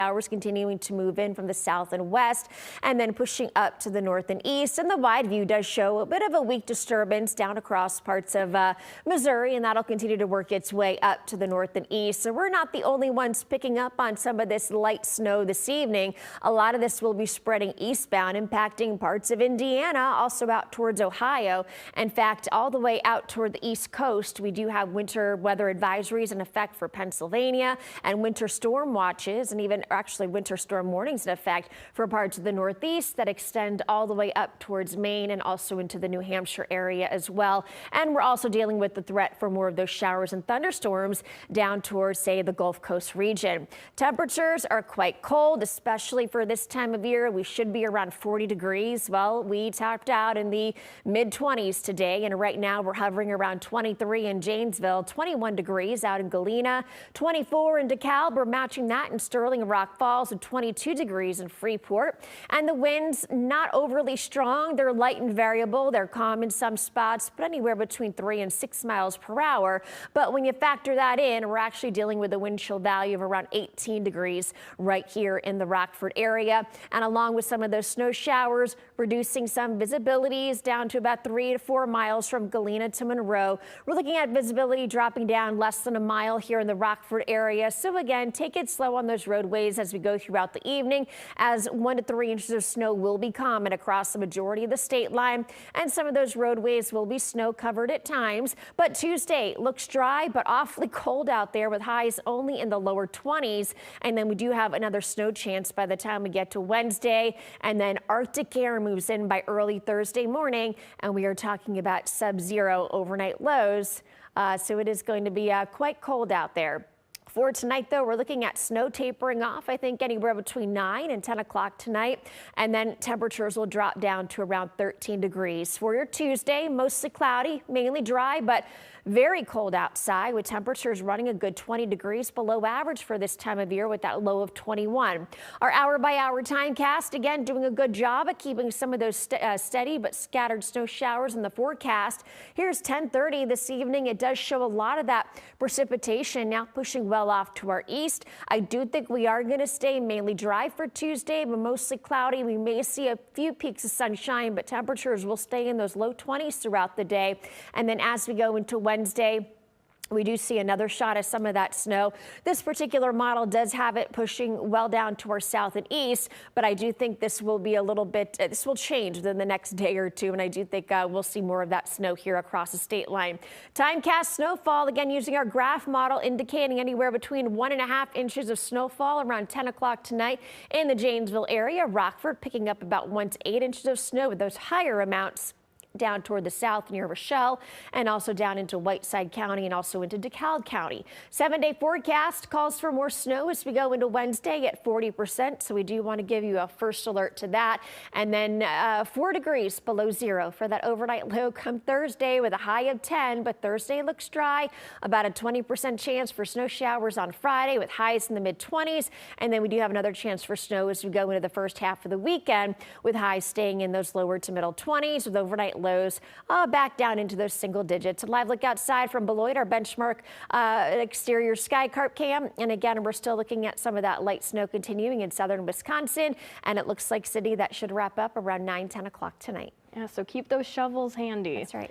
Showers continuing to move in from the south and west and then pushing up to the north and east. And the wide view does show a bit of a weak disturbance down across parts of Missouri, and that'll continue to work its way up to the north and east. So we're not the only ones picking up on some of this light snow this evening. A lot of this will be spreading eastbound, impacting parts of Indiana, also out towards Ohio. In fact, all the way out toward the east coast, we do have winter weather advisories in effect for Pennsylvania and winter storm watches, and even actually winter storm warnings in effect for parts of the northeast that extend all the way up towards Maine and also into the New Hampshire area as well. And we're also dealing with the threat for more of those showers and thunderstorms down towards, say, the Gulf Coast region. Temperatures are quite cold, especially for this time of year. We should be around 40 degrees. Well, we topped out in the mid-20s today, and right now we're hovering around 23 in Janesville, 21 degrees out in Galena, 24 in DeKalb. We're matching that in Sterling and Rock Falls, and 22 degrees in Freeport. And the winds not overly strong. They're light and variable. They're calm in some spots, but anywhere between 3 and 6 miles per hour. But when you factor that in, we're actually dealing with a wind chill value of around 18 degrees right here in the Rockford area. And along with some of those snow showers, reducing some visibilities down to about 3 to 4 miles from Galena to Monroe. We're looking at visibility dropping down less than a mile here in the Rockford area. So again, take it slow on those roadways as we go throughout the evening, as 1 to 3 inches of snow will be common across the majority of the state line, and some of those roadways will be snow covered at times. But Tuesday looks dry but awfully cold out there with highs only in the lower 20s. And then we do have another snow chance by the time we get to Wednesday, and then Arctic air moves in by early Thursday morning, and we are talking about sub-zero overnight lows. So it is going to be quite cold out there. For tonight, though, we're looking at snow tapering off, I think anywhere between 9 and 10 o'clock tonight. And then temperatures will drop down to around 13 degrees. For your Tuesday, mostly cloudy, mainly dry, but very cold outside, with temperatures running a good 20 degrees below average for this time of year, with that low of 21. Our hour-by-hour timecast, again, doing a good job at keeping some of those steady but scattered snow showers in the forecast. Here's 10:30 this evening. It does show a lot of that precipitation now pushing well off to our east. I do think we are going to stay mainly dry for Tuesday, but mostly cloudy. We may see a few peaks of sunshine, but temperatures will stay in those low 20s throughout the day. And then as we go into Wednesday, we do see another shot of some of that snow. This particular model does have it pushing well down to our south and east, but I do think this will be a little bit, this will change within the next day or two, and I do think we'll see more of that snow here across the state line. Timecast snowfall, again, using our graph model, indicating anywhere between 1.5 inches of snowfall around 10 o'clock tonight in the Janesville area. Rockford picking up about 1 to 8 inches of snow, with those higher amounts down toward the south near Rochelle, and also down into Whiteside County and also into DeKalb County. 7-day forecast calls for more snow as we go into Wednesday at 40%. So we do want to give you a first alert to that. And then 4 degrees below zero for that overnight low come Thursday, with a high of 10. But Thursday looks dry, about a 20% chance for snow showers on Friday with highs in the mid-20s. And then we do have another chance for snow as we go into the first half of the weekend, with highs staying in those lower to middle 20s, with overnight lows back down into those single digits. A live look outside from Beloit, our benchmark exterior sky carp cam. And again, we're still looking at some of that light snow continuing in southern Wisconsin. And it looks like, City, that should wrap up around 9, 10 o'clock tonight. Yeah, so keep those shovels handy. That's right.